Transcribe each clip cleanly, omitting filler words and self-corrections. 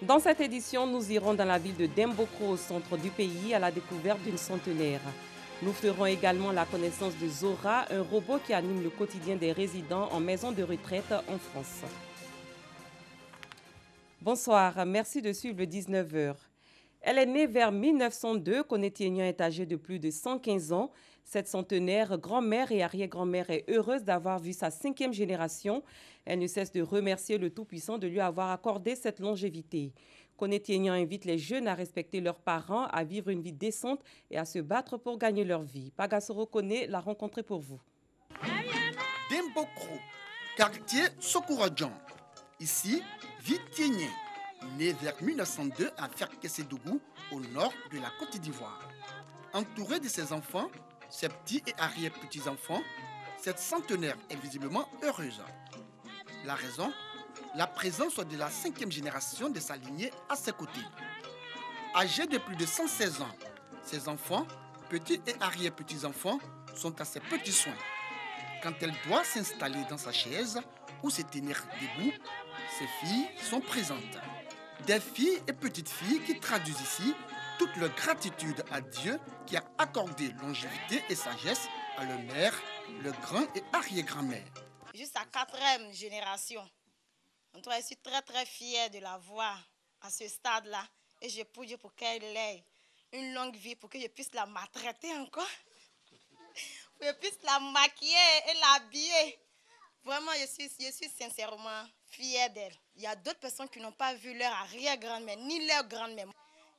Dans cette édition, nous irons dans la ville de Dembokro, au centre du pays, à la découverte d'une centenaire. Nous ferons également la connaissance de Zora, un robot qui anime le quotidien des résidents en maison de retraite en France. Bonsoir, merci de suivre le 19h. Elle est née vers 1902, Koné est âgée de plus de 115 ans. Cette centenaire, grand-mère et arrière-grand-mère, est heureuse d'avoir vu sa 5e génération. Elle ne cesse de remercier le Tout-Puissant de lui avoir accordé cette longévité. Koné invite les jeunes à respecter leurs parents, à vivre une vie décente et à se battre pour gagner leur vie. Pagasoro Koné l'a rencontré pour vous. Dembokro, quartier Sokoradjan. Ici, vit Tienien, né vers 1902 à Ferkessédougou, au nord de la Côte d'Ivoire. Entourée de ses enfants, ses petits et arrière-petits-enfants, cette centenaire est visiblement heureuse. La raison, la présence de la 5e génération de sa lignée à ses côtés. Âgée de plus de 116 ans, ses enfants, petits et arrière-petits-enfants, sont à ses petits soins. Quand elle doit s'installer dans sa chaise ou se tenir debout, ses filles sont présentes. Des filles et petites filles qui traduisent ici toute leur gratitude à Dieu qui a accordé longévité et sagesse à leur mère, leur grand et arrière-grand-mère. Jusqu'à 4e génération. En tout cas, je suis très fière de la voir à ce stade-là. Et je prie Dieu pour qu'elle ait une longue vie, pour que je puisse la maltraiter encore. Pour que je puisse la maquiller et l'habiller. Vraiment, je suis sincèrement fière d'elle. Il y a d'autres personnes qui n'ont pas vu leur arrière-grand-mère, ni leur grand-mère.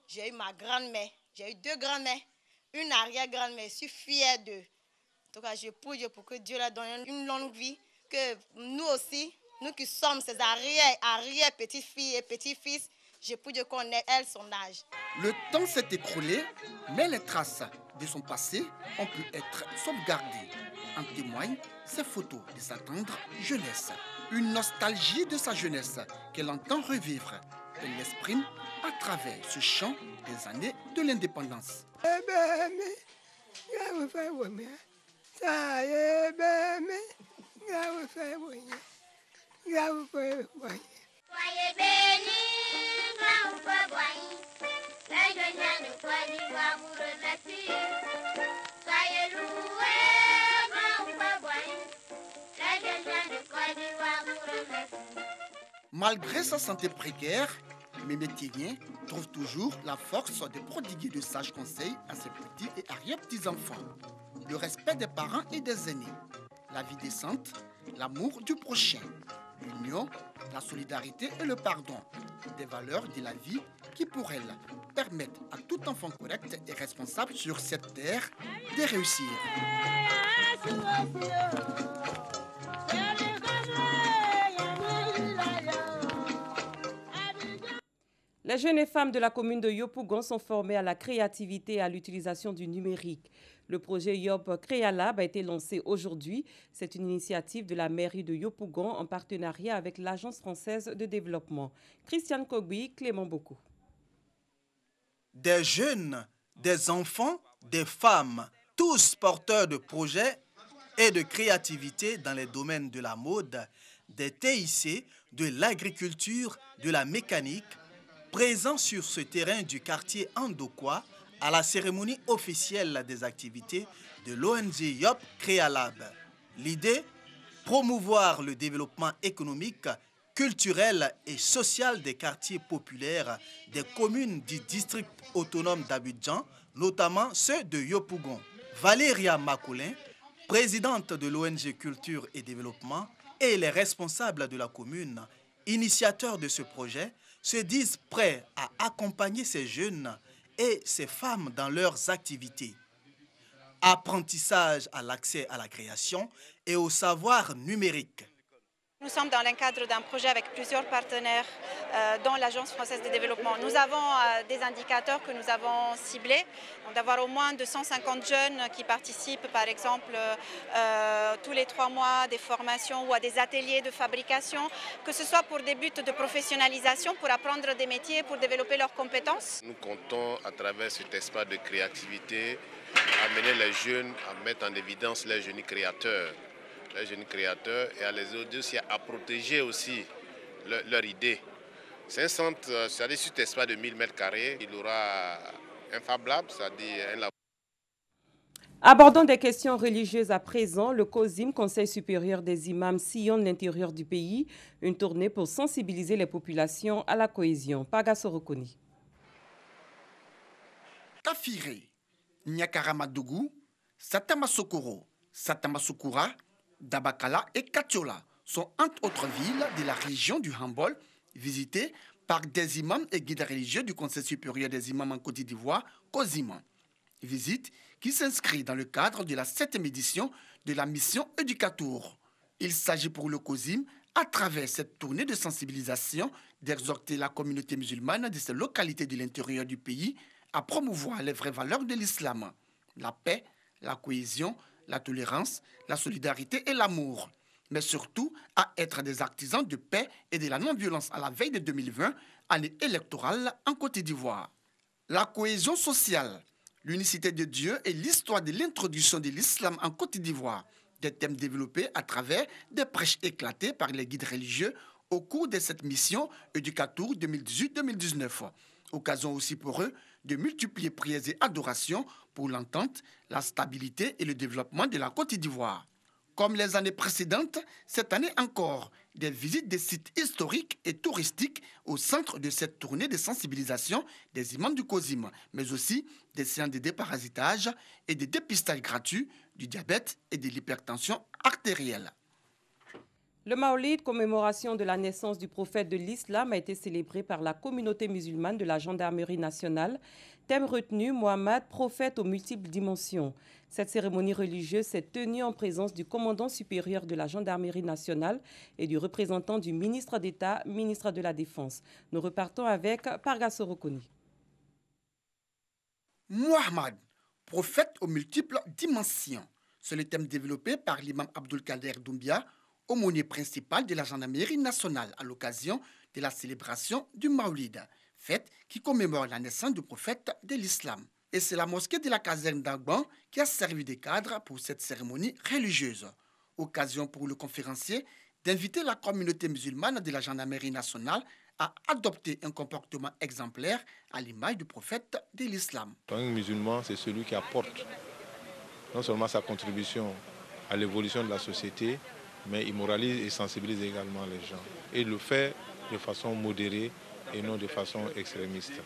J'ai eu ma grand-mère, j'ai eu 2 grand-mères, une arrière-grand-mère. Je suis fière d'eux. En tout cas, je prie Dieu pour que Dieu leur donne une longue vie. Que nous aussi, nous qui sommes ses arrière-petites-filles et petits-fils, je prie Dieu qu'on ait elle son âge. Le temps s'est écroulé, mais les traces de son passé ont pu être sauvegardées. En témoignent ces photos de sa tendre jeunesse. Une nostalgie de sa jeunesse qu'elle entend revivre. Elle l'exprime à travers ce chant des années de l'indépendance. Soyez bénis, grand Boigny. Les jeunes de Côte d'Ivoire vous remercient. Soyez loués, grand Boigny. Les jeunes de Côte d'Ivoire vous remercient. Malgré sa santé précaire, Mémé Tienien trouve toujours la force de prodiguer de sages conseils à ses petits et arrière-petits-enfants. Le respect des parents et des aînés, la vie décente, l'amour du prochain, l'union, la solidarité et le pardon, des valeurs de la vie qui pour elle permettent à tout enfant correct et responsable sur cette terre de réussir. Les jeunes et femmes de la commune de Yopougon sont formées à la créativité et à l'utilisation du numérique. Le projet Yop Créalab a été lancé aujourd'hui. C'est une initiative de la mairie de Yopougon en partenariat avec l'Agence française de développement. Christiane Kogbi, Clément Boko. Des jeunes, des enfants, des femmes, tous porteurs de projets et de créativité dans les domaines de la mode, des TIC, de l'agriculture, de la mécanique, présents sur ce terrain du quartier Andokwa à la cérémonie officielle des activités de l'ONG Yop Créalab. L'idée, promouvoir le développement économique, culturel et social des quartiers populaires des communes du district autonome d'Abidjan, notamment ceux de Yopougon. Valéria Makoulin, présidente de l'ONG Culture et Développement, et les responsables de la commune, initiateurs de ce projet, se disent prêts à accompagner ces jeunes et ces femmes dans leurs activités. Apprentissage à l'accès à la création et au savoir numérique. Nous sommes dans le cadre d'un projet avec plusieurs partenaires dont l'Agence française de développement. Nous avons des indicateurs que nous avons ciblés, d'avoir au moins 250 jeunes qui participent par exemple tous les 3 mois à des formations ou à des ateliers de fabrication, que ce soit pour des buts de professionnalisation, pour apprendre des métiers, pour développer leurs compétences. Nous comptons à travers cet espace de créativité amener les jeunes à mettre en évidence les jeunes créateurs et à les aider aussi à protéger aussi leurs idées. C'est un centre, c'est-à-dire sur un espace de 1000 m². Il aura un Fab Lab, c'est-à-dire un laboratoire. Abordons des questions religieuses à présent. Le COSIM, Conseil supérieur des imams, sillonne l'intérieur du pays. Une tournée pour sensibiliser les populations à la cohésion. Pagaso Rokoni. Kafire, Nyakaramadugou, Satamasokoro, Satamasukura, Dabakala et Katiola sont entre autres villes de la région du Hambol visitées par des imams et guides religieux du Conseil supérieur des imams en Côte d'Ivoire, COSIM. Visite qui s'inscrit dans le cadre de la 7e édition de la mission Éducatour. Il s'agit pour le COSIM, à travers cette tournée de sensibilisation, d'exhorter la communauté musulmane de ces localités de l'intérieur du pays à promouvoir les vraies valeurs de l'islam, la paix, la cohésion, la tolérance, la solidarité et l'amour, mais surtout à être des artisans de paix et de la non-violence à la veille de 2020, année électorale en Côte d'Ivoire. La cohésion sociale, l'unicité de Dieu et l'histoire de l'introduction de l'islam en Côte d'Ivoire, des thèmes développés à travers des prêches éclatés par les guides religieux au cours de cette mission Éducatour 2018-2019. Occasion aussi pour eux de multiplier prières et adorations pour l'entente, la stabilité et le développement de la Côte d'Ivoire. Comme les années précédentes, cette année encore, des visites des sites historiques et touristiques au centre de cette tournée de sensibilisation des imams du COSIM, mais aussi des séances de déparasitage et de dépistage gratuits du diabète et de l'hypertension artérielle. Le Maolid, commémoration de la naissance du prophète de l'islam, a été célébré par la communauté musulmane de la Gendarmerie nationale. Thème retenu, Mohammed, prophète aux multiples dimensions. Cette cérémonie religieuse s'est tenue en présence du commandant supérieur de la Gendarmerie nationale et du représentant du ministre d'État, ministre de la Défense. Nous repartons avec Pargaso Rokoni. Mohammed, prophète aux multiples dimensions. C'est le thème développé par l'imam Abdulkader Doumbia, aumônier principal de la Gendarmerie nationale à l'occasion de la célébration du Maoulid, fête qui commémore la naissance du prophète de l'islam. Et c'est la mosquée de la caserne d'Agban qui a servi de cadre pour cette cérémonie religieuse. Occasion pour le conférencier d'inviter la communauté musulmane de la Gendarmerie nationale à adopter un comportement exemplaire à l'image du prophète de l'islam. Un musulman, c'est celui qui apporte non seulement sa contribution à l'évolution de la société, mais il moralise et sensibilise également les gens. Et il le fait de façon modérée et non de façon extrémiste.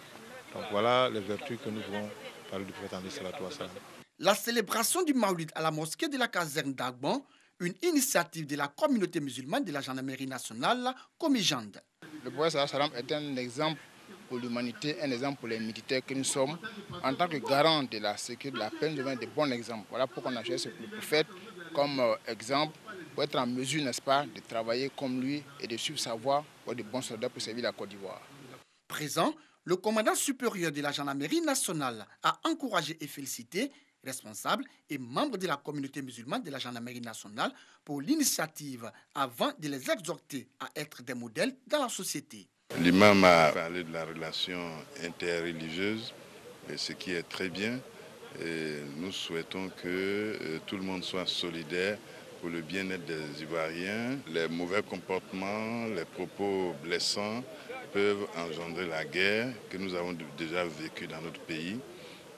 Donc voilà les vertus que nous voulons parler du prophète sallallahu alayhi wa sallam. La célébration du Maoulid à la mosquée de la caserne d'Agban, une initiative de la communauté musulmane de la Gendarmerie nationale, Comijande. Le prophète sallallahu alayhi wa sallam est un exemple pour l'humanité, un exemple pour les militaires que nous sommes. En tant que garant de la sécurité, de la paix, nous devons être de bons exemples. Voilà pourquoi on a choisi le prophète comme exemple, pour être en mesure, n'est-ce pas, de travailler comme lui et de suivre sa voie pour être de bons soldats pour servir la Côte d'Ivoire. Présent, le commandant supérieur de la Gendarmerie nationale a encouragé et félicité responsables et membres de la communauté musulmane de la Gendarmerie nationale pour l'initiative avant de les exhorter à être des modèles dans la société. L'imam a parlé de la relation interreligieuse, ce qui est très bien. Et nous souhaitons que tout le monde soit solidaire pour le bien-être des Ivoiriens. Les mauvais comportements, les propos blessants peuvent engendrer la guerre que nous avons déjà vécue dans notre pays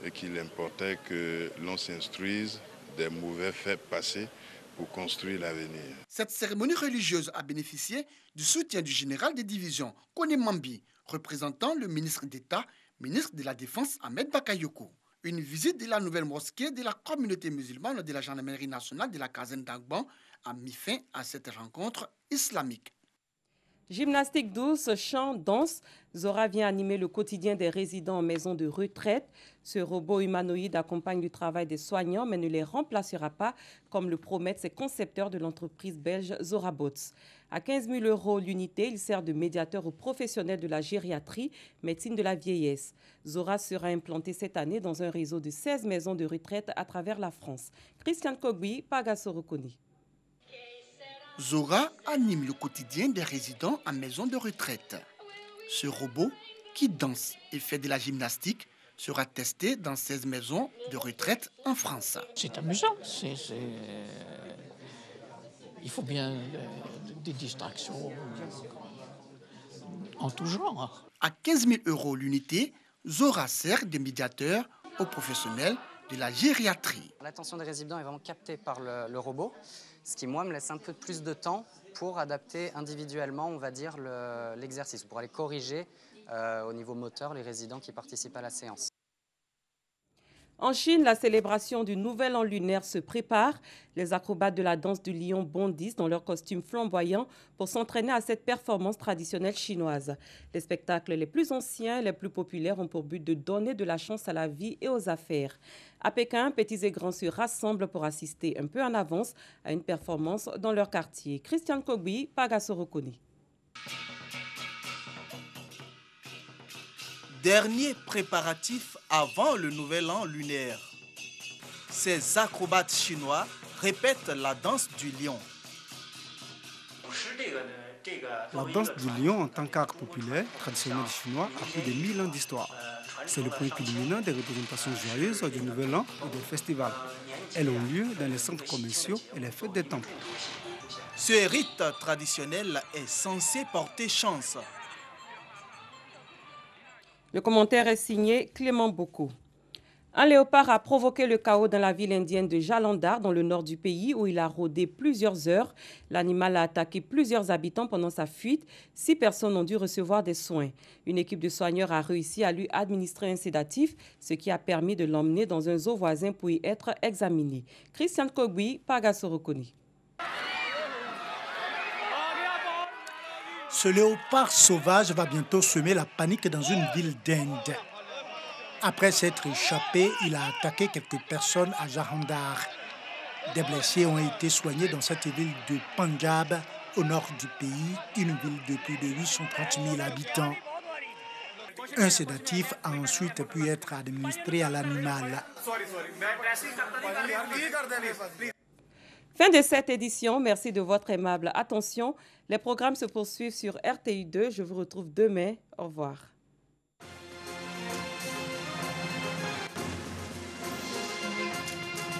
et qu'il importait que l'on s'instruise des mauvais faits passés pour construire l'avenir. Cette cérémonie religieuse a bénéficié du soutien du général de division Kone Mambi, représentant le ministre d'État, ministre de la Défense Ahmed Bakayoko. Une visite de la nouvelle mosquée de la communauté musulmane de la Gendarmerie nationale de la caserne d'Agban a mis fin à cette rencontre islamique. Gymnastique douce, chant, danse, Zora vient animer le quotidien des résidents en maison de retraite. Ce robot humanoïde accompagne le travail des soignants mais ne les remplacera pas, comme le promettent ses concepteurs de l'entreprise belge Zora Bots. À 15 000 € l'unité, il sert de médiateur aux professionnels de la gériatrie, médecine de la vieillesse. Zora sera implanté cette année dans un réseau de 16 maisons de retraite à travers la France. Christian Kogui, Pagaso Rokoni. Zora anime le quotidien des résidents en maison de retraite. Ce robot, qui danse et fait de la gymnastique, sera testé dans 16 maisons de retraite en France. C'est amusant. Il faut bien des distractions, en tout genre. À 15 000 € l'unité, Zora sert de médiateur aux professionnels de la gériatrie. L'attention des résidents est vraiment captée par le robot, ce qui, moi, me laisse un peu plus de temps pour adapter individuellement, on va dire, l'exercice, pour aller corriger au niveau moteur les résidents qui participent à la séance. En Chine, la célébration du Nouvel An lunaire se prépare. Les acrobates de la danse du lion bondissent dans leurs costumes flamboyants pour s'entraîner à cette performance traditionnelle chinoise. Les spectacles les plus anciens et les plus populaires ont pour but de donner de la chance à la vie et aux affaires. À Pékin, petits et grands se rassemblent pour assister un peu en avance à une performance dans leur quartier. Christian Kogbi, Pagasorokoni. Dernier préparatif avant le Nouvel An lunaire. Ces acrobates chinois répètent la danse du lion. La danse du lion en tant qu'art populaire traditionnel chinois a plus de 1000 ans d'histoire. C'est le point culminant des représentations joyeuses du Nouvel An et des festivals. Elles ont lieu dans les centres commerciaux et les fêtes des temples. Ce rite traditionnel est censé porter chance. Le commentaire est signé Clément Boko. Un léopard a provoqué le chaos dans la ville indienne de Jalandhar, dans le nord du pays, où il a rôdé plusieurs heures. L'animal a attaqué plusieurs habitants pendant sa fuite. 6 personnes ont dû recevoir des soins. Une équipe de soigneurs a réussi à lui administrer un sédatif, ce qui a permis de l'emmener dans un zoo voisin pour y être examiné. Christian Kogbi, Pagasorokoni. Ce léopard sauvage va bientôt semer la panique dans une ville d'Inde. Après s'être échappé, il a attaqué quelques personnes à Jalandhar. Des blessés ont été soignés dans cette ville de Punjab, au nord du pays, une ville de plus de 830 000 habitants. Un sédatif a ensuite pu être administré à l'animal. Fin de cette édition. Merci de votre aimable attention. Les programmes se poursuivent sur RTI2. Je vous retrouve demain. Au revoir.